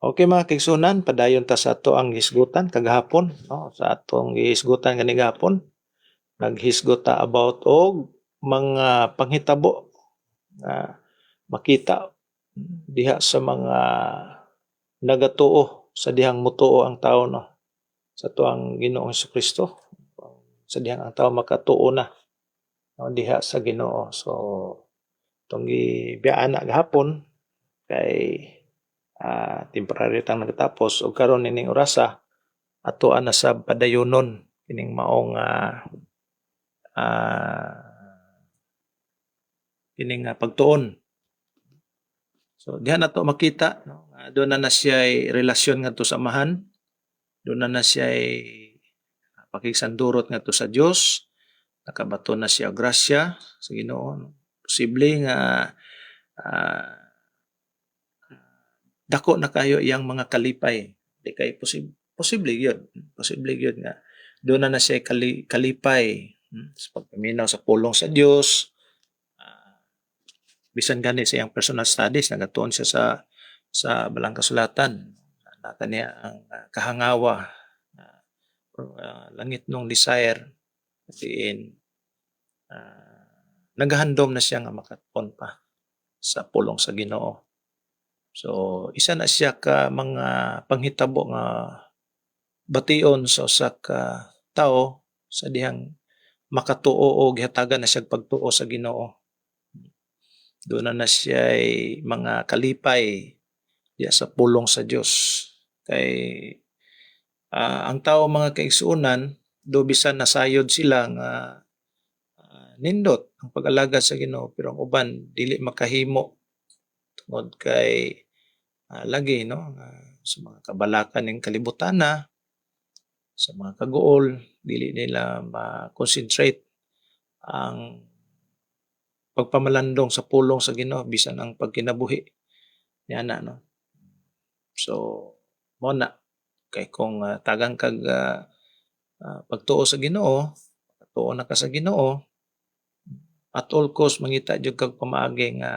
Okay mga kaigsunan, padayon ta sa ato ang hisgutan kagahapon, no? Sa atong hisgutan kani gahapon, naghisgot ta about og mga panghitabo nga makita diha sa mga nagatuo sa dihang motuo ang tawo, no, sa tuang Ginoong Jesucristo, sa dihang ang tawo makatuo na, no, diha sa Ginoo. So tong gibiyaan na gahapon kay temporary tang nagatapos ug karon ining orasa atoan na sa padayonon kining maong kining pagtuon. So diha nato makita, no, doon na siya relasyon ngadto sa amahan, doon na siya pakigsandurot ngadto sa Dios, nakabaton na siya og grasya sa Ginoo. Posible nga dako na kayo iyang mga kalipay. Di kay posible gyud nga doon na siya kalipay sa pagpaminaw sa pulong sa Dios. Bisan gani sa iyang personal studies nagatuon siya sa balang kasulatan na kaniya ang kahangawa, langit nung desire diin nagahandom na siya nga makatuon pa sa pulong sa Ginoo. So isa na siya ka mga panghitabo nga bation sa usa ka tawo sa dihang makatuo o gihatagan na siya pagtuo sa Ginoo. Doon na siya mga kalipay diya sa pulong sa Dios. Kay ang tawo mga kaigsuonan, do bisan nasayod sila nga nindot ang pag-alagad sa Ginoo, pero ang uban dili makahimo tungod kay lagi, no, sa mga kabalakan ng kalibutan na, sa mga kaguol, dili nila ma-concentrate ang pagpamalandong sa pulong sa Ginoo bisan ang pagkinabuhi niya na, no. So mo na kay kung tagang kag pagtuo sa Ginoo, tuo na ka sa Ginoo, at all cost mangita jud kag pamaagi nga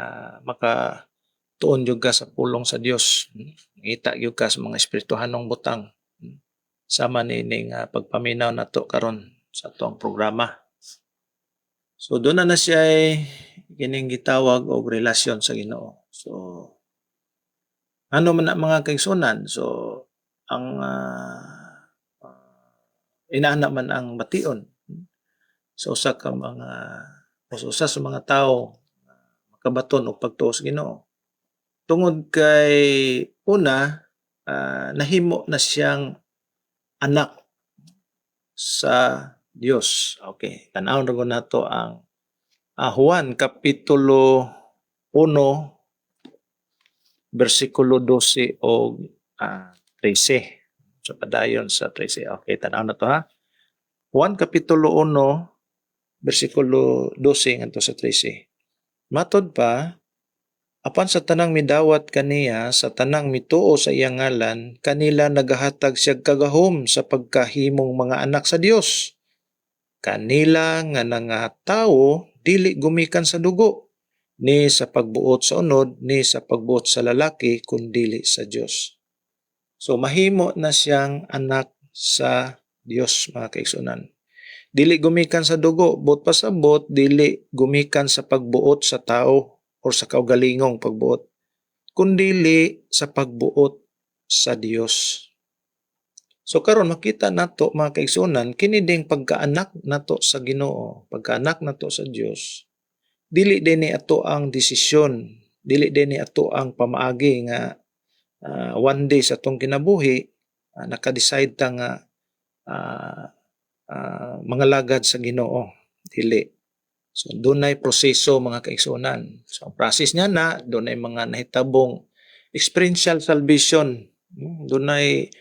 makatuon jud ka sa pulong sa Dios. Mangita jud ka sa mga espirituhanong butang. Sama nining pagpaminaw nato karon sa atong programa. So doon na siya kining gitawag og relasyon sa Ginoo. So ano man na mga kaigsunan, so ang inaana man ang bation sa usa ka mga usa sa mga tawo makabaton og pagtuo sa Ginoo. Tungod kay una nahimo na siyang anak sa Dios. Okay, tan-awon ra gud nato ang Juan kapitulo 1 bersikulo 12 o 13. So padayon sa 13. Okay, tan-aw na to ha. Juan kapitulo 1 bersikulo 12 ngadto sa 13. Matod pa, apan sa tanang midawat kaniya, sa tanang mituo sa iyang ngalan, kanila nagahatag siya kagahom sa pagkahimong mga anak sa Dios. Kanila nga nangatawo dili gumikan sa dugo, ni sa pagbuot sa unod, ni sa pagbuot sa lalaki, kundili sa Dios. So mahimo na siyang anak sa Dios mga kaigsunan. Dili gumikan sa dugo, buot pasabot, dili gumikan sa pagbuot sa tao o sa kaugalingong pagbuot, kundili sa pagbuot sa Dios. So karon makita nato mga kaigsunan, kini ding pagkaanak nato sa Ginoo, pagkaanak nato sa Dios, dili din ni ato ang desisyon, dili din ni ato ang pamaagi nga one day sa atong kinabuhi naka-decide ta nga mga lagad sa Ginoo, dili. So dunay proseso mga kaigsunan. So ang process niya na dunay mga nahitabong experiential salvation, dunay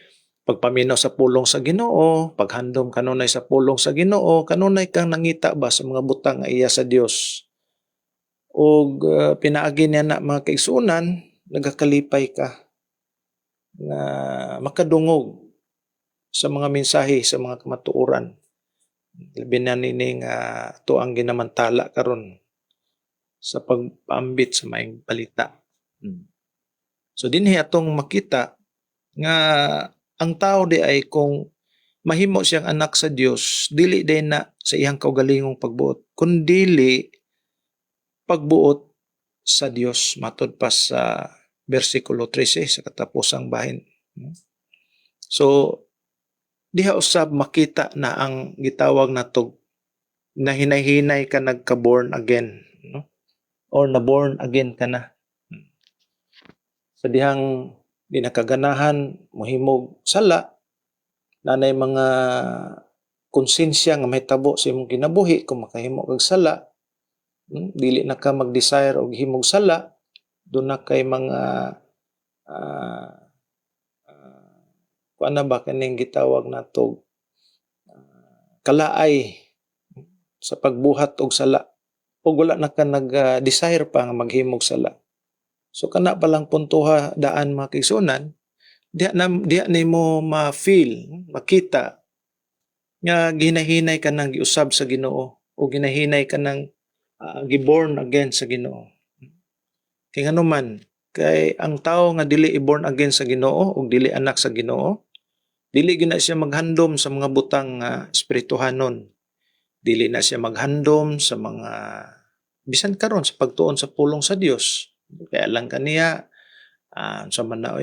pagpaminaw sa pulong sa Ginoo, paghandom kanunay sa pulong sa Ginoo, kanunay kang nangita ba sa mga butang nga iya sa Dios. Og pinaagi niya na mga kaigsunan, nagakalipay ka na makadungog sa mga mensahe sa mga kamatuoran. Labi na nining to ang ginamantala karon sa pagpaambit sa maayong balita. So dinhi atong makita nga ang tao di ay kung mahimo siyang anak sa Dios, dili din na sa iyang kaugalingong pagbuot, kundili pagbuot sa Dios matud pa sa bersikulo 13 sa katapusang bahin. So diha usab makita na ang gitawag natog na hinay-hinay ka nagka-born again, no? Or na-born again ka na. Sa dihang di nakaganahan mohimog sala, nanay mga konsensya nga mahitabo sa imong kinabuhi kung makahimo kag sala, dili na ka mag-desire og himog sala, doon na kay mga uh, kuan na ba kaning gitawag nato kalaay sa pagbuhat og sala, ug wala na ka nag-desire pa nga maghimog sala. So kana pa lang puntuha daan mga kaigsunan, diha nimo ma-feel, makita nga ginahinay ka nang giusab sa Ginoo o ginahinay ka nang giborn again sa Ginoo. Kay nganuman, kay ang tao nga dili i-born again sa Ginoo o dili anak sa Ginoo, dili gyud na siya maghandom sa mga butang espirituhanon. Dili na siya maghandom sa mga bisan karon sa pagtuon sa pulong sa Dios. Kaya lang kaniya sa man na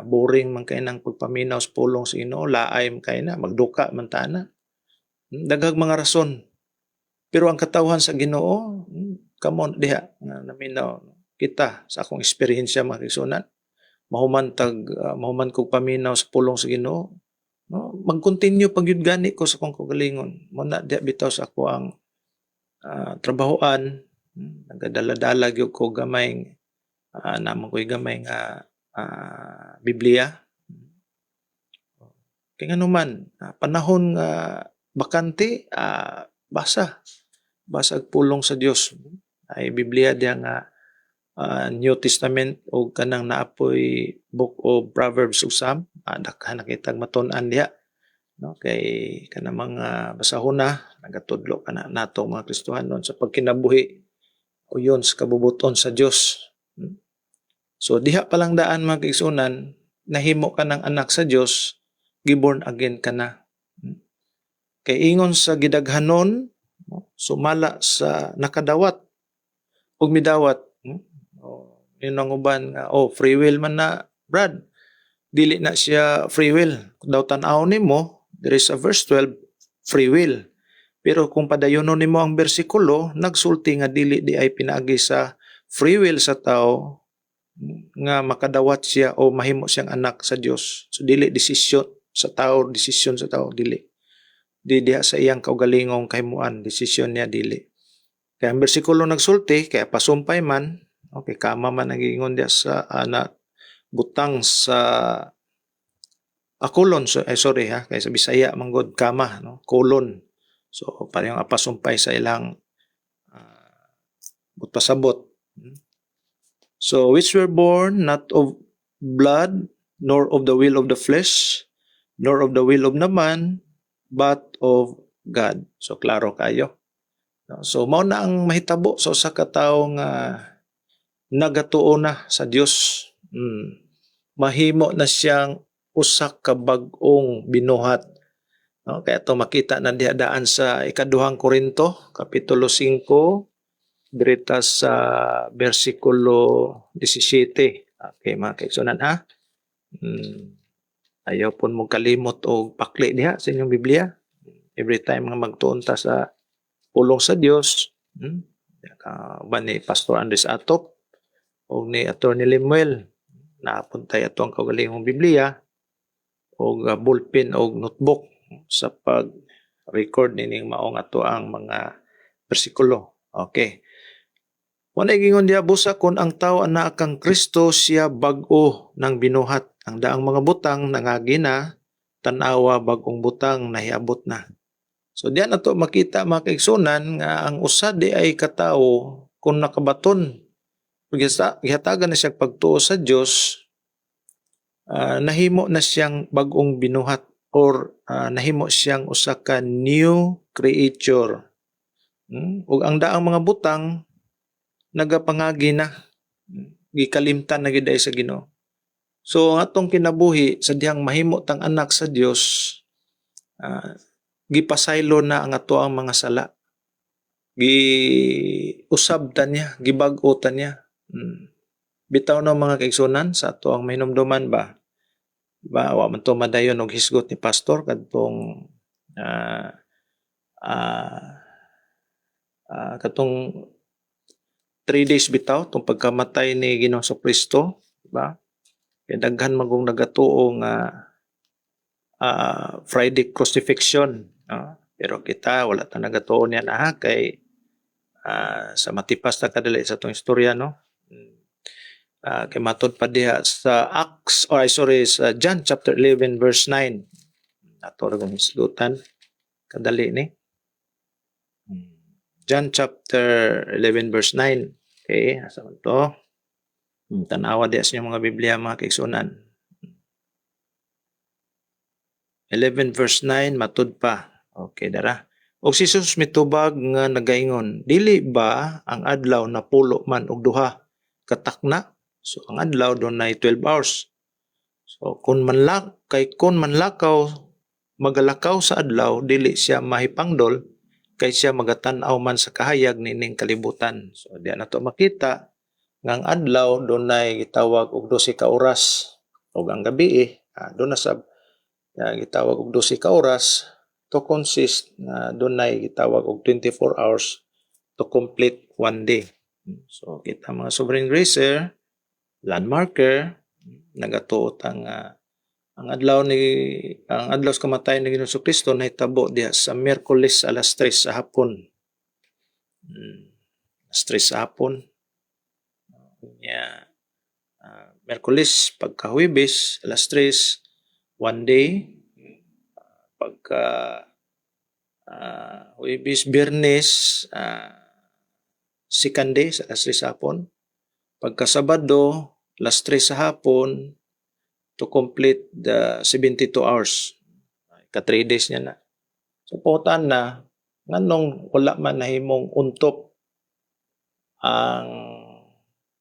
boring man kay nang pagpaminaw sa pulong sa Ginoo, laay man kay na magduka man ta na. Daghang mga rason. Pero ang katawhan sa Ginoo, kamon diha nga naminaw kita sa akong eksperyensya mga kaigsunan, mahuman kog paminaw sa pulong sa Ginoo, no, mag-continue pagyud gani ko sa akong kaugalingon. Mo na diha bitaw sa ako ang trabahoan, nagadala-dala gyud ko gamay namang ko'y gamay nga Biblia. Kaya nga naman, panahon nga bakante, basa ang pulong sa Dios. Ay Biblia diya nga New Testament o kanang naapoy Book of Proverbs ug Psalm, daghan nakitag matun-an diha. No, kay kanang mga basahon na nagatudlo kana nato mga Kristohanon sa pagkinabuhi o yun sa kabubuton sa Dios. So diha pa lang daan mga kaigsunan, nahimo ka ng anak sa Dios, giborn again ka na. Kay ingon sa gidaghanon, sumala sa nakadawat ug midawat. Yun ang uban nga, free will man na, Brad. Dili na siya free will. Daw tan-aw nimo, there is a verse 12, free will. Pero kung padayonon nimo ang bersikulo, nagsulti nga dili di ay pinaagi sa free will sa tao nga makadawat siya o mahimo siyang anak sa Dios. So dili desisyon sa tao, dili. Di diha sa iyang kaugalingong kahimuan, desisyon niya dili. Kaya ang bersikulo nagsulti, kaya pasumpay man, okay, kama man nagingon diya sa butang sa kulon, kaya sa Bisaya manggod kama, no? Kulon. So parang apasumpay sa ilang butpasabot. So which were born not of blood, nor of the will of the flesh, nor of the will of the man, but of God. So klaro kayo. So mao na ang mahitabo sa usa ka tawo nga nagatuo na sa Dios. Mahimo na siyang usa ka bag-ong binuhat. No, kaya ito makita na diadaan sa ikaduhang Korinto, Kapitulo 5, dirita sa versikulo 17. Okay, mga kaigsunan ha. Ayaw po mong kalimot o pakli diha sa inyong Biblia. Every time nga magtuon ta sa pulong sa Dios, ba ni Pastor Andres Atop o ni Attorney Lemuel, naapuntay ato ang kaugalingong Biblia o ballpen o notebook sa pag-record nining maong ato ang mga bersikulo. Okay. Wala gingon diya busa kung ang tao ana kang Kristo siya bag-o ng binuhat. Ang daang mga butang nangagi na, tanawa bagong butang nahiabot na. So diyan nato makita mga kaigsunan nga ang usa di ay katao kung nakabaton gihatagan na siya pagtuo sa Dios, nahimo na siyang bagong binuhat or nahimo siyang usa ka new creature. Ug ang daang mga butang nagapangagi na, gikalimtan na gid sa Ginoo. So ang atong kinabuhi sa dihang mahimo tang anak sa Dios, gipasaylo na ang ato ang mga sala. Giusab ta niya, gibag-o ta niya. Bitaw na mga kaigsunan sa ato ang mahinumduman ba? Ba wa man to madayon og hisgot ni pastor kadtong katong 3 days bitaw tong pagkamatay ni Ginoong Kristo, ba? Kaya daghan magong nagatuo nga Friday crucifixion, no? Pero kita wala ta nagatuo niya na kay sa matipas na kadali sa itong istorya, no? Kay matod pa diha sa sa John chapter 11 verse 9. Ato ra kung islutan kadali ni. John chapter 11 verse 9. Okay, asa man to? Tanawa diha sa inyong mga Biblia mga kaigsunan. 11 verse 9 matud pa. Okay, dara. Og si Jesus mitubag nga nagaingon, dili ba ang adlaw na pulo man og duha katakna? So ang adlaw dunay 12 hours. So kun manlakaw magalakaw sa adlaw dili siya mahipangdol kay siya magatan-aw man sa kahayag nining kalibutan. So diya nato makita nga ang adlaw dunay gitawag og 12 ka oras ug ang gabi doon na sa gitawag og 12 ka oras to consist na dunay gitawag og 24 hours to complete one day. So kita mga sovereign gracer, landmarker, nagatuot ang adlaw sa kamatayon ni Ginoong Kristo nahitabo diha sa Miyerkules alas 3 sa hapon. Alas 3 sa hapon. Miyerkules pagka Huwebes alas 3 one day. Pagka Huwebes, Biyernes second day sa alas 3 sa hapon. Pagka Sabado alas 3 sa hapon to complete the 72 hours. Ka 3 days niya na. So putan na nganong wala man nahimong untop ang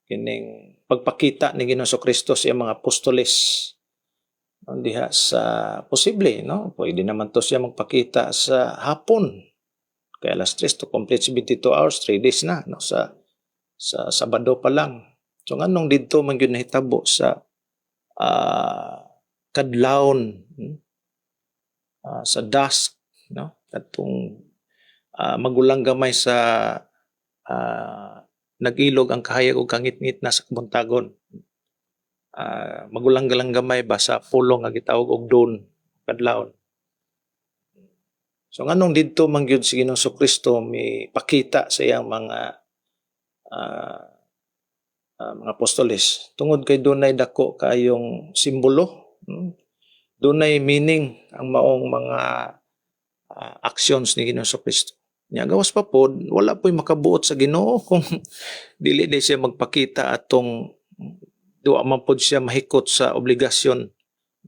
kining pagpakita ni Ginoong Kristo sa mga apostoles diha sa posible, no? Pwede naman to siya magpakita sa hapon. Kaya alas 3 to complete 72 hours, 3 days na, no? Sa Sabado pa lang. So nganong didto man gyud nahitabo sa kadlawon, sa dusk, no? Katong magulang gamay sa nag-ilog ang kahayag og kangit-ngit na sa kabuntagon. Magulang gamay ba sa pulong nga gitawag og dawn kadlawon. So nganong didto man gyud si Ginoong Kristo mipakita sa iyang mga apostoles tungod kay dunay dako kaayong simbolo, dunay meaning ang maong mga actions ni Ginoong Kristo. Nya gawas pa pod wala po'y makabuot sa Ginoo kung dili siya magpakita atong duwa man pod siya mahikot sa obligasyon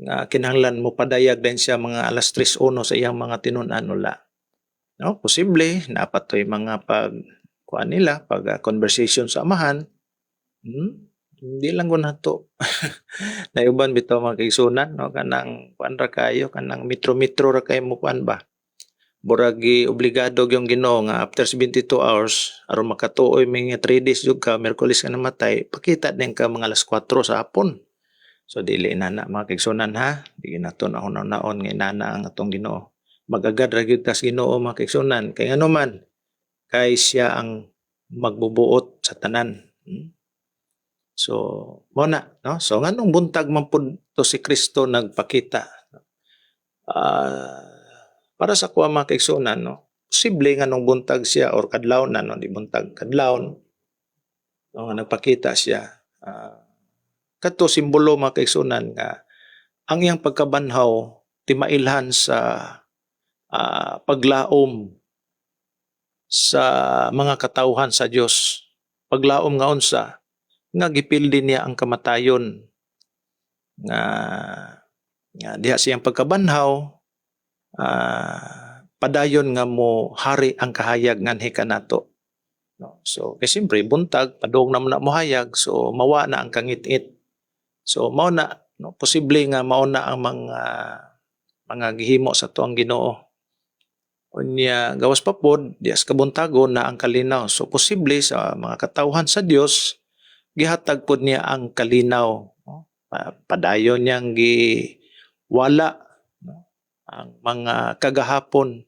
nga kinahanglan mo padayag din siya mga alas 3:01 sa iyang mga tinun-an ula. No, posible napatoy mga pag conversation sa amahan. Hindi lang ko nato. Nayuban bitaw mga kaigsunan, no? Kanang kuan ra kayo, kanang mitro-mitro ra kayo mo kuan ba? Buragi obligado yung Ginoo nga after 72 hours aron makatuoy mga 3 days jud ka Miyerkules ka namatay, pakita din ka mga alas 4 sa hapon. So dili na mga kaigsunan ha, di nato naon nga inana ang atong Ginoo. Magagad ra gyud kas Ginoo mga kaigsunan kay ngano man kay siya ang magbubuot sa tanan. So mo na, no? So nganong buntag man pud to si Kristo nagpakita. Para sa kuha mga kaigsunan, no? Posible nganong buntag siya or kadlawon na, no? Di buntag kadlawon, no? Nga nagpakita siya. Kadto simbolo mga kaigsunan nga ang iyang pagkabanhaw timailhan sa paglaom sa mga katawhan sa Dios. Paglaom nga unsa nga gipildi niya ang kamatayon nga diha siyang pagkabanhaw padayon nga mo hari ang kahayag nganhi kanato, no? So kasi siyempre buntag padung na mo hayag so mawa na ang kangit-it. So mao na no? Posible nga mauna ang mga gihimo sa tuang Ginoo. Unya gawas pa pod dias kabuntagon na ang kalinaw. So posible sa mga katawhan sa Dios gihatag pod niya ang kalinaw, no? Padayon niyang giwala, no? Ang mga kagahapon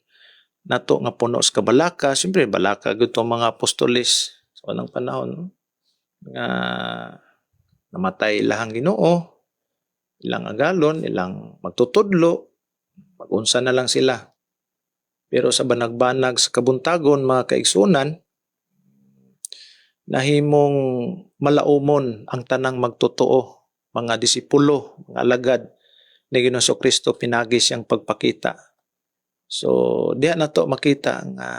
nato nga puno sa kabalaka, siyempre balaka gud tong mga apostoles sa unang panahon, no? Nga namatay ilang Ginoo, ilang agalon, ilang magtutudlo, magunsa na lang sila. Pero sa banag-banag sa kabuntagon, mga kaigsunan, nahimong malaumon ang tanang magtotoo, mga disipulo, mga alagad ni Ginoong Kristo pinagi siyang pagpakita. So, diha na to makita nga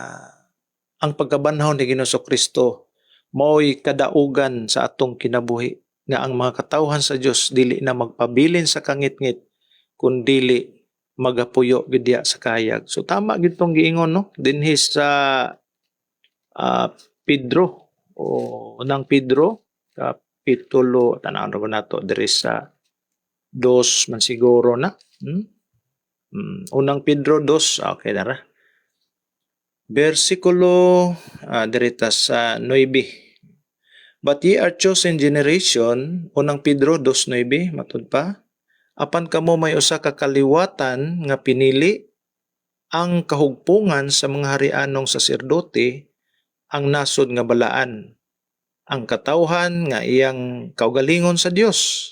ang pagkabanhaw ni Ginoong Kristo mao'y kadaugan sa atong kinabuhi nga ang mga katawhan sa Dios dili na magpabilin sa kangit-ngit kundili magapuyo gid diha sa kahayag. So tama gid tong giingon, no? Dinhi sa Pedro o unang Pedro kapitulo tanawon ra nato diri sa 2 man siguro na. Unang Pedro 2, okay na ra. Versikulo diri ta sa 9. But ye are chosen generation, unang Pedro 2:9 matud pa. Apan kamo may usa ka kaliwatan nga pinili, ang kahugpungan sa mga harianong saserdote, ang nasod nga balaan, ang katawhan nga iyang kaugalingon sa Dios,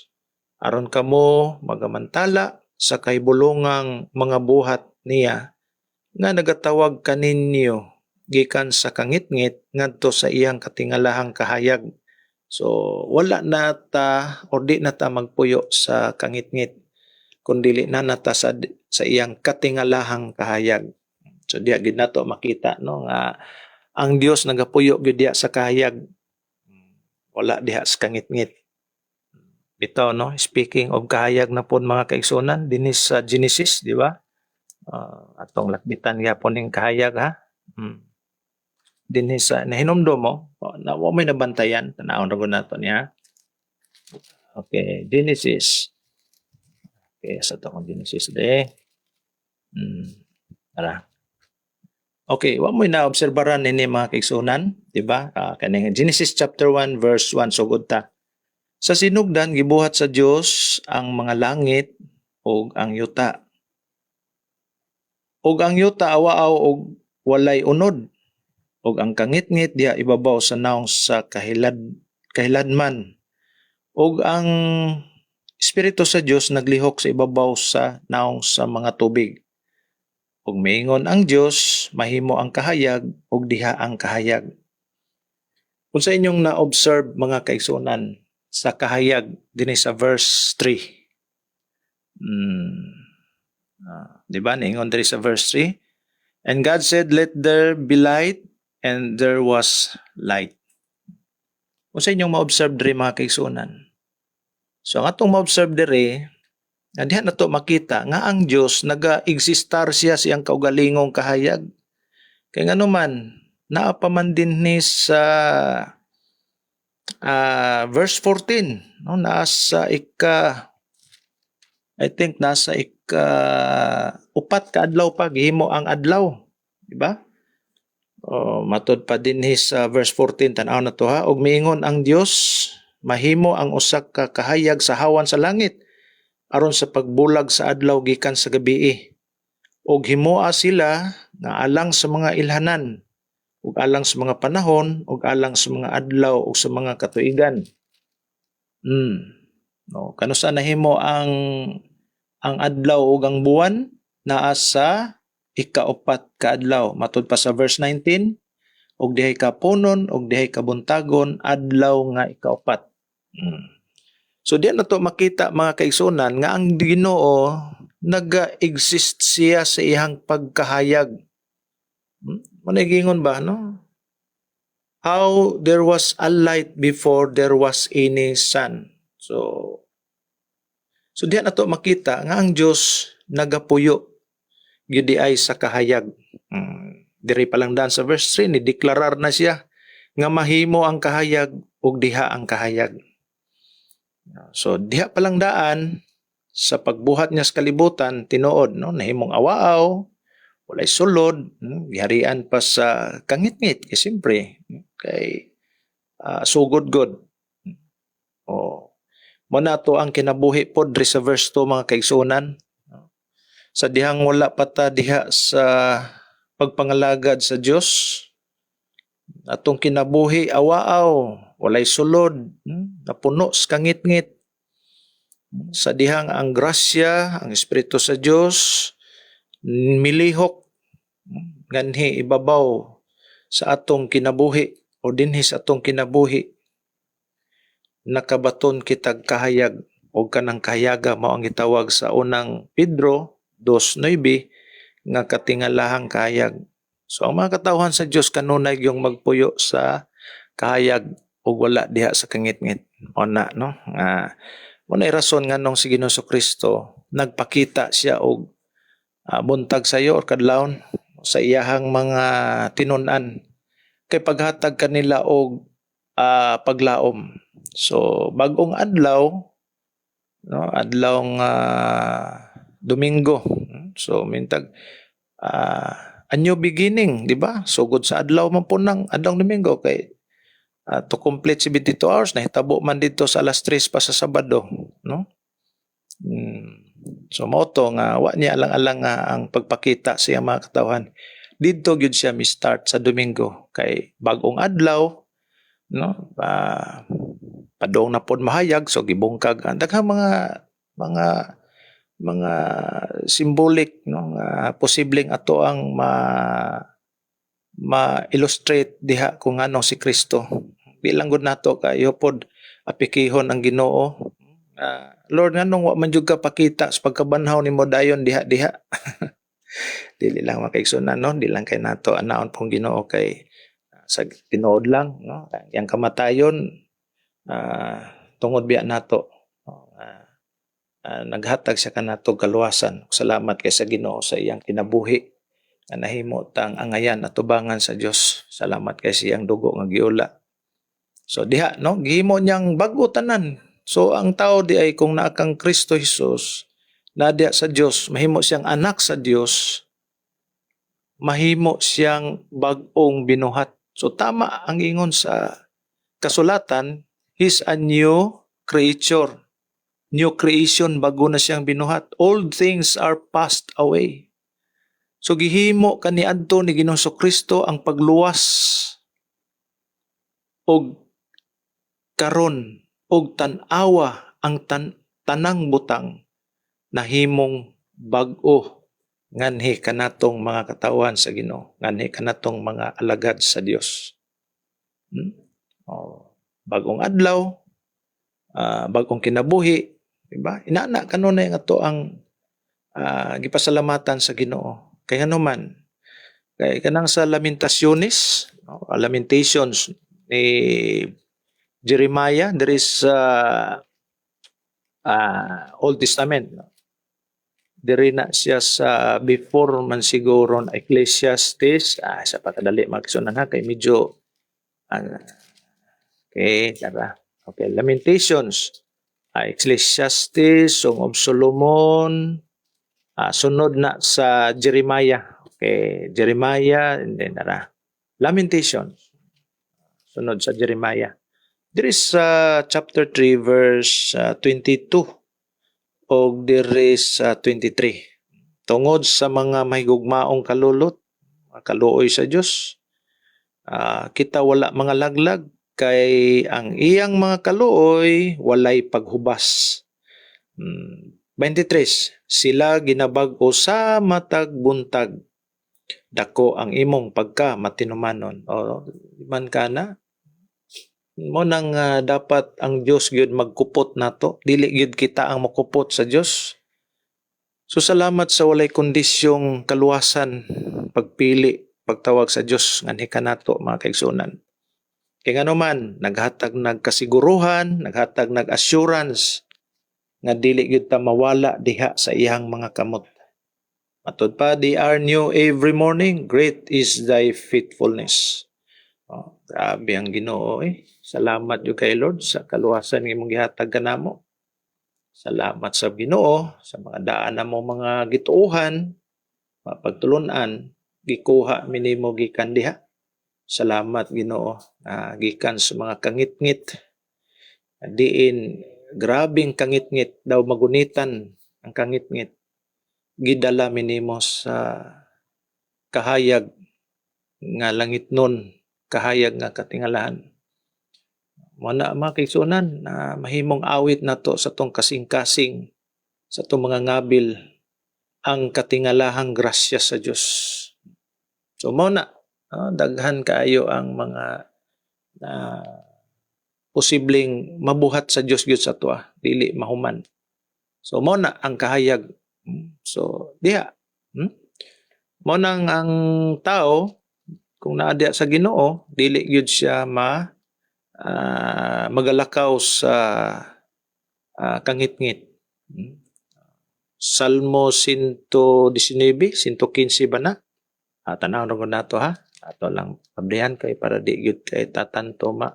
aron kamo magamantala sa kahibulongang mga buhat niya nga nagatawag kaninyo gikan sa kangit-ngit ngadto sa iyang katingalahang kahayag. So wala na ta or di na ta magpuyo sa kangit-ngit kundi na nata sa iyang katingalahang kahayag. So diya gid nato makita, no, nga ang Dios nagapuyo gyud diya sa kahayag. Wala diha sa kangit-ngit. Bitaw, no, speaking of kahayag na pod mga kaigsunan dinhi sa Genesis, di ba? Atong lakbitan gyapon ning kahayag, ha. Dinhi sa nahinumdum mo, na wa may nabantayan tanawon ra gud nato niya. Okay, Genesis. Okay, sa to kong Genesis de. Tara. Okay, wa mo na obserbaran nini mga kaigsunan, di ba? Kaning Genesis chapter 1 verse 1 sugod ta. Sa sinugdan gibuhat sa Dios ang mga langit ug ang yuta. Ug ang yuta awaaw ug walay unod. Ug ang kangit-ngit diha ibabaw sa naong sa kahiladman. Ug ang Espiritu sa Dios naglihok sa ibabaw sa naong sa mga tubig. Ug miingon ang Dios, mahimo ang kahayag ug diha ang kahayag. Kung sa inyong na-observe mga kaigsunan sa kahayag dinhi sa verse 3. Di ba? Niingon diri sa verse 3. And God said, let there be light, and there was light. Kung sa inyong ma-observe diri mga kaigsunan. So ang atong ma-observe diri, diha na to makita nga ang Dios naga-existar siya siyang kaugalingong kahayag. Kay ngano man naa pa man dinhi sa verse 14, no, nasa I think nasa upat ka adlaw pa gihimo ang adlaw, di ba? Matud pa dinhi sa verse 14 tan-aw na to, ha. Og miingon ang Dios, mahimo ang usa ka kahayag sa hawan sa langit aron sa pagbulag sa adlaw gikan sa gabii. Og himoa sila nga alang sa mga ilhanan, ug alang sa mga panahon, ug alang sa mga adlaw ug sa mga katuigan. No, kanusa nahimo ang adlaw ug ang buwan? Naa sa ikaupat ka adlaw. Matud pa sa verse 19, ug dihay kapunon ug dihay kabuntagon adlaw nga ikaupat. So diyan na to makita mga kaigsunan nga ang Ginoo naga-exist siya sa iyang pagkahayag. Managingon ba, no? How there was a light before there was any sun. So diyan na to makita nga ang Dios nagapuyo gyud ay sa kahayag. Diri pa lang dan sa verse 3 ni deklarar na siya nga mahimo ang kahayag ug diha ang kahayag. So diha pa lang daan sa pagbuhat niya sa kalibutan tinuod no nahimong awaaw, walay sulod, giharian pa sa kangit-ngit kay siyempre kay sugod-god. O mo na to ang kinabuhi pod diri sa verse 2 mga kaigsunan. Sa dihang wala pa ta diha sa pagpangalagad sa Dios, atong kinabuhi awaaw, walay sulod, napuno sa kangit-ngit. Sa dihang ang grasya, ang Espiritu sa Dios milihok nganhi ibabaw sa atong kinabuhi o dinhi sa atong kinabuhi, nakabaton kitag kahayag o kanang kahayaga mao ang gitawag sa unang Pedro 2:9 nga katingalahang kahayag. So ang mga katawhan sa Dios kanunay yung magpuyo sa kahayag o wala diha sa kangit-ngit. O na no? Muna rason nga nung si Ginoong Kristo nagpakita siya og buntag sayo or kadlawon sa iyahang mga tinun-an kay paghatag kanila og paglaom. So bag-ong adlaw no adlawng Domingo. So mintag a new beginning, di ba? Sugod sa adlaw man po ng adlawng Domingo kay to complete 72 hours nahitabo man dito sa alas 3 pa sa Sabado, no? So mao to nga wa niya alang-alang ang pagpakita sa iyang mga katawhan. Didto gyud siya mi-start sa Domingo kay bag-ong adlaw, no? Padong na pod mahayag so gibungkag ang daghang mga symbolic no nga posibleng ato ang ma-illustrate diha kung anong si Kristo. Bilang gud nato kayo pod apikihon ang Ginoo. Lord nganong wa man jud ka pakita sa pagkabanhaw nimo dayon diha-diha. Dili lang makaigsunan no, di lang kay nato anaon pong Ginoo kay sa tinuod lang no. Yang kamatayon tungod biya nato. Naghatag siya kanato kaluwasan. Salamat kay sa Ginoo sa iyang kinabuhi nga nahimo tang angayan at tubangan sa Dios. Salamat kay sa iyang dugo nga giula. So diha no, gihimo niyang bag-o tanan. So ang tao di ay kung naa kang Kristo Jesus, na diha sa Dios, mahimo siyang anak sa Dios, mahimo siyang bag-ong binuhat. So tama ang ingon sa kasulatan, he's a new creature. New creation, bago na siyang binuhat. Old things are passed away. So gihimo kaniadto ni Ginoong Kristo ang pagluwas og karon og tan-awa ang tanang butang nahimong bag-o nganhi kanatong mga katawan sa Ginoo, nganhi kanatong mga alagad sa Dios. Bagong adlaw, bagong kinabuhi, diba? Inana kanunay nga to ang gipasalamatan sa Ginoo. Kay man kay kanang sa Lamentations, Lamentations ni Jeremiah, there is Old Testament. Diri na siya sa before man siguro na Ecclesiastes, sa pagkadali magsunan ha kay medyo okay, tara. Okay, Lamentations, Ecclesiastes, Song of Solomon, sunod na sa Jeremiah. Okay, Jeremiah and then Lamentations. Sunod sa Jeremiah. There is chapter 3 verse 22 o there is 23. Tungod sa mga mahigugmaong kalulot, kaluoy sa Dios, kita wala mga laglag kay ang iyang mga kaluoy walay paghubas. 23. Sila ginabag-o sa matag buntag. Dako ang imong pagka matinumanon. O man kana mo nang dapat ang Dios gyud magkupot nato, dili gyud kita ang makupot sa Dios. So salamat sa walay kondisyong kaluwasan pagpili pagtawag sa Dios nganhi kanato mga kaigsunan. Kay ngano man naghatag nagkasiguruhan, naghatag nag-assurance nga dili gyud ta mawala diha sa iyang mga kamot. Matud pa, they are new every morning, great is thy faithfulness. Grabe ang Ginoo Salamat yung kay Lord sa kaluwasan ng imong gihatag kanamo. Salamat sa Ginoo sa mga daan mo mga gituohan, pagtulunan, gikuha minimo gikan diha. Salamat Ginoo gikan sa mga kangitngit. Diin grabing kangitngit daw magunitan ang kangitngit. Gidala minimo sa kahayag nga langit nun, kahayag nga katingalahan. Muna mga kaigsunan na mahimong awit nato sa tong kasing-kasing sa tong mga ngabil ang katingalahang grasya sa Dios. So muna daghan kaayo ang mga posibleng mabuhat sa Dios gyud sa tuwa, dili mahuman. So muna ang kahayag. So diha. Mo nang ang tao kung naa diha sa Ginoo, dili gyud siya magalakaw sa kangitngit. Salmo 119, 115 ba na? Tanaw na ko nato ha. Ato lang pabrihan kay para di gyud kay tatanto ma.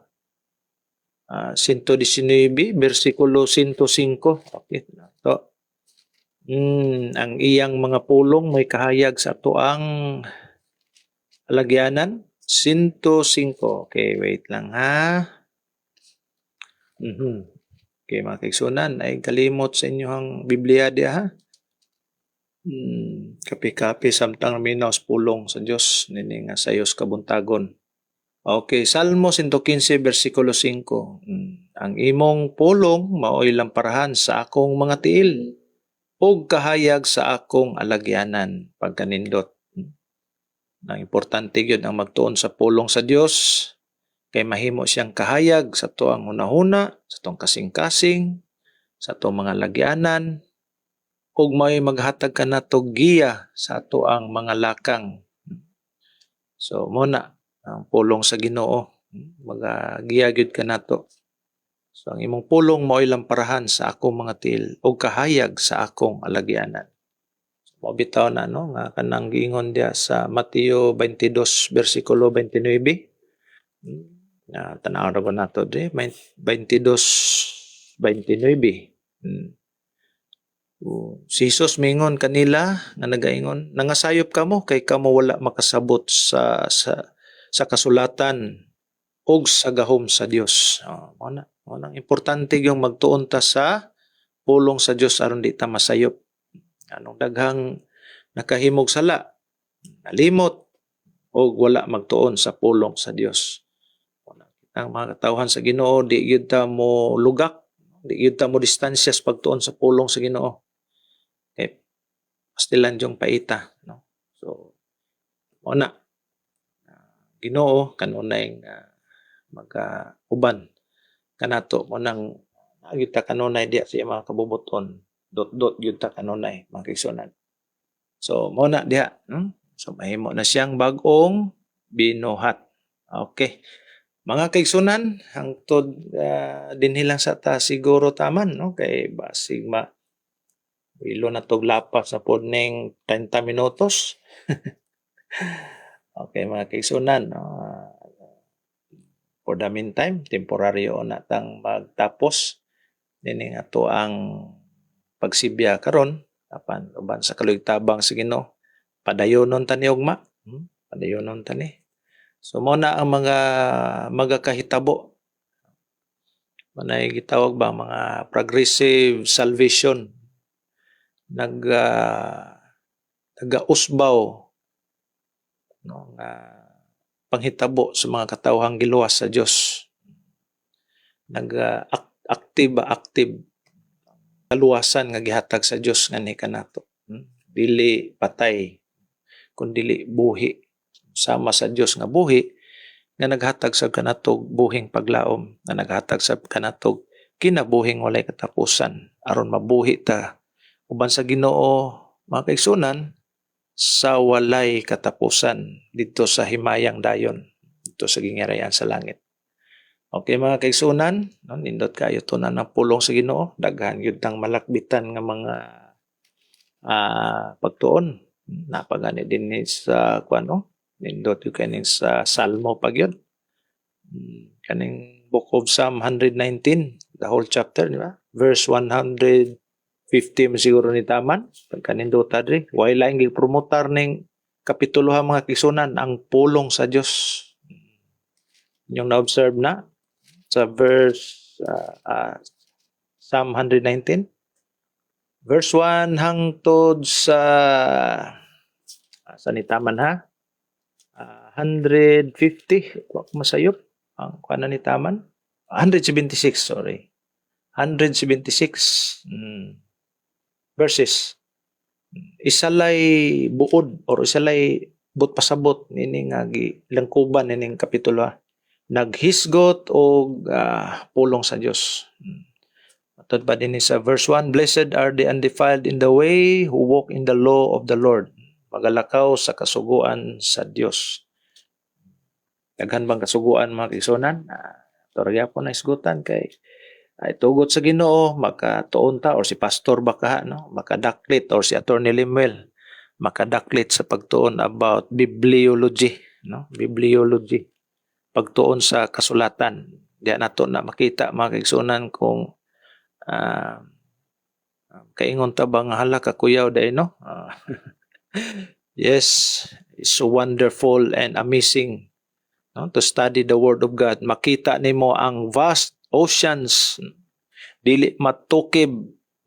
119, versikulo 105. Okay. So, ang iyang mga pulong may kahayag sa tuang alagyanan. 105. Okay, wait lang ha. Okay, mga kaigsunan, ay kalimot sa inyong Biblia diya ha. Kapi-kapi samtang minaw pulong sa Dios nini nga sayos kabuntagon. Okay, Salmo 115 versikulo 5. Ang imong pulong maoy lamparahan sa akong mga tiil ug kahayag sa akong alagyanan pagkanindot. Ang importante gyud ang magtuon sa pulong sa Dios kay mahimo siyang kahayag sa tuang hunahuna, sa tuang kasing-kasing, sa tuang mga lagyanan ug may maghatag kanato giya sa tuang mga lakang. So muna ang pulong sa Ginoo magagiya gyud kanato. So ang imong pulong mao'y lamparahan sa akong mga tiil ug kahayag sa akong alagyanan. So mabitaw na no nga kanang giingon dia sa Mateo 22 versikulo 29. Tanaw ra ba nato di 22:29. Si Jesus mingon kanila nga nagaingon, nangasayop kamo kay kamo wala makasabot sa kasulatan ug sa gahom sa Dios. Mo importante yung magtuon ta sa pulong sa Dios aron di ta masayop. Anong daghang nakahimog sala, nalimot ug wala magtuon sa pulong sa Dios. Ang mga katawhan sa Ginoo di gyud ta mo lugak, di gyud ta mo distansya sa pagtuon sa pulong sa Ginoo. Okay. Pastilan yung paita, no. So una Ginoo kanunay mag-uban kanato mo nang gyud ta kanunay diya sa mga kabubuton dot gyud ta kanunay mga kaigsunan. So mo na diha so mahimo na siyang bag-ong binuhat. Okay, mga kaigsunan hangtod dinhi lang sa ta siguro taman no kay basig ilo na tog lapas sa pod ning 30 minutos. Okay mga kaigsunan, for the meantime, temporaryo na tang magtapos nini nga to ang pagsibya karon apan uban sa kalugtabang sa Ginoo. Padayonon ta ni ugma. Padayonon ta ni. So mo na ang mga magakahitabo. Manay gitawag ba mga progressive salvation. Nagausbaw no nga panghitabo sa mga katawhang giluwas sa Dios. Active kaluwasan nga gihatag sa Dios ngani kanato. Dili patay kundi buhi sama sa Dios nga buhi nga naghatag sa kanatog buhing paglaom, nga naghatag sa kanatog kinabuhing walay katapusan aron mabuhi ta uban sa Ginoo mga kaigsunan sa walay katapusan dito sa himayang dayon, dito sa gingarayan sa langit. Okay mga kaigsunan, no, nindot kayo tunan ng pulong sa Ginoo, daghan gyud tang malakbitan nga mga pagtuon. Napagani din ni sa nindot yung kaning sa Salmo pag yun. Kaning book of Psalm 119, the whole chapter, di ba? Verse 150 mo siguro ni taman. Pagkanindota diri, way laing gipromotar ning kapitulo ha mga kisunan ang pulong sa Dios. Yung na-observe na sa verse Psalm 119, verse 1 hangtod sa nitaman ha, 150, wa ko masayop ang kuan ni taman, 176, sorry, 176 verses. Isalay buod or isalay but pasabot nini nga gilangkuban nining kapitulo ha. Naghisgot og pulong sa Dios. Matod pa din sa verse 1, blessed are the undefiled in the way who walk in the law of the Lord. Magalakaw sa kasuguan sa Dios. Daghan bang kasuguan mga kigsunan? Torya po na isgutan kay ay tugot sa Ginoo, makatuon ta or si pastor baka no, makadaklit or si Attorney Limuel makadaklit sa pagtuon about bibliology, no? Bibliology. Pagtuon sa kasulatan. Diyan nato na makita mga kigsunan kung kaingon ta bang hala ka kuyaw dai no? Yes, it's so wonderful and amazing, no, to study the Word of God. Makita nimo ang vast oceans, dili matukib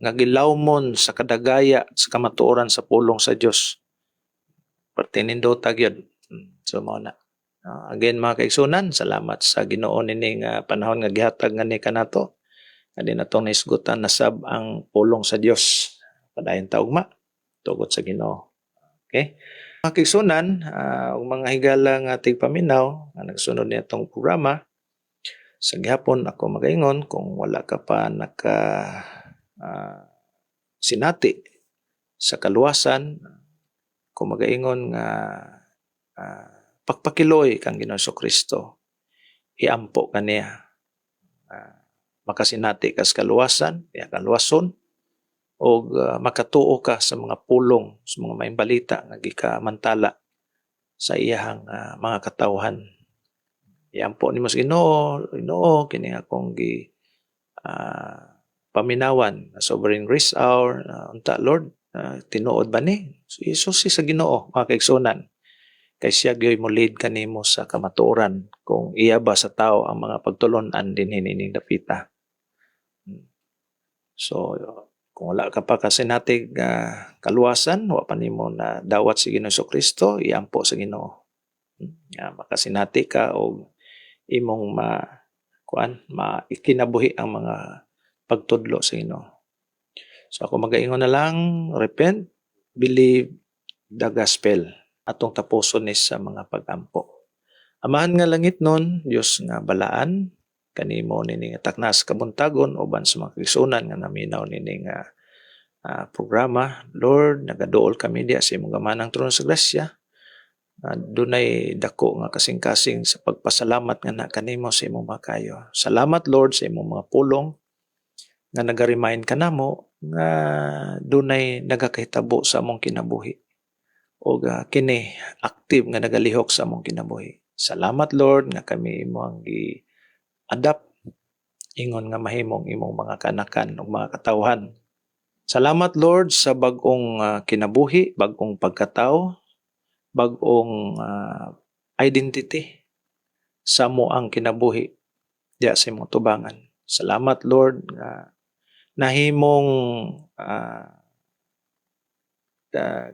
nga gilawmon sa kadagaya sa kamatuoran sa pulong sa Dios. Pertinindota gyud. So mao na. Again mga kaigsunan, salamat sa Ginoo nining panahon nga gihatag ngani kanato. Kani natong naisgutan na sab ang pulong sa Dios. Padayon ta ugma tugot sa Ginoo. Okay? Mga kaigsunan, mga higala nga tigpaminaw nga nagsunod nitong programa, sa gihapon ako magaingon kung wala ka pa sinati sa kaluwasan, kung magaingon nga pagpakiloy kang Ginoo Kristo, iampo kaniya. Makasinati ka sa kaluwasan, kaya kaluwason, o makatuo ka sa mga pulong, sa mga maayong balita nga gikamantala sa iyahang mga katawhan. Iampo nimo sa Ginoo kini akong paminawan sa sovereign grace hour, unta Lord, tinuod ba ni Jesus sa Ginoo mga kaigsunan, kay siya gyoy mo lead kanimo sa kamatuoran kung iya ba sa tao ang mga pagtulon-an din hinining dapita. So kung wala ka pa kasi natig kaluwasan, wa pa nimo na dawat si Ginoo Kristo, iampo sa Ginoo. Makasinati ka og imong ikinabuhi ang mga pagtudlo sa Ginoo. So ako magaingon na lang, repent, believe the gospel, atong tapuson ni sa mga pagampo. Amahan nga langit nun, Dios nga balaan, kanimo nining taknas kabuntagon uban sa mga kaigsunan nga naminaw nining programa. Lord, nagaduol kami diya sa imong gamanang trono sa grasya. Dunay dako nga kasing-kasing sa pagpasalamat nga na kanimo sa imong mga kayo. Salamat Lord sa imong mga pulong nga naga-remind kanamo nga dunay nagakahitabo sa among kinabuhi o kini active nga nagalihok sa among kinabuhi. Salamat Lord nga kami imong adapt ingon nga mahimong imong mga kanakan ug mga katawhan. Salamat Lord sa bag-ong kinabuhi, bag-ong pagkatao, bag-ong identity sa mo ang kinabuhi diya sa imong tubangan. Salamat Lord nga nahimong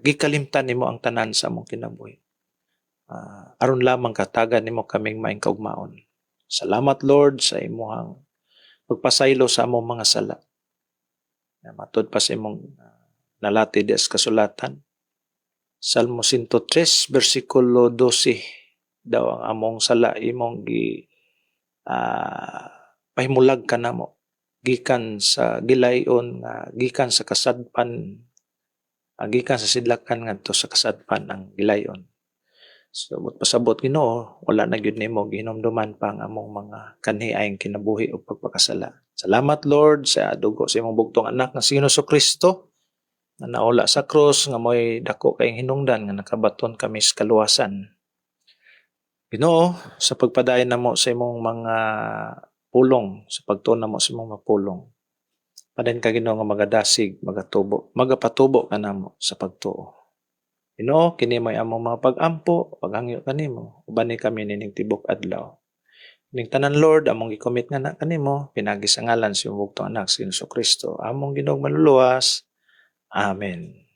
gikalimtan nimo ang tanan sa among kinabuhi. Aron lamang katagan nimo kaming maayong kaugmaon. Salamat Lord sa imong pagpasaylo sa among mga sala. Matod pa sa imong nalatid sa kasulatan. Salmo 103, versikulo 12, daw ang among sala imong pahimulag ka namo. Gikan sa gilayon, gikan sa kasadpan, gikan sa sidlakan ngadto sa kasadpan ang gilayon. So, pasabot Ginoo, wala na gyud nimo gihinumduman pa ang among mga kanhiayng kinabuhi o pagpakasala. Salamat Lord sa dugo sa imong bugtong anak nga si Ginoo Kristo na naula sa krus nga mo'y dako kayong hinungdan nga nakabaton kami sa kaluwasan. Ginoo, sa pagpadayon namo sa imong mga pulong sa pagtuon namo sa imong mapulong. Padayon ka Ginoo nga magadasig, magapatubo ka namo sa pagtuo. Ginoo, kini may among mga pag-ampo, paghangyo kanimo, uban ni kami nining tibok adlaw. Ning tanan Lord, among gi-commit nga na kanimo, pinagi sa ngalan sa imong bugtong anak si Jesu Kristo, among Ginoong manluluwas. Amen.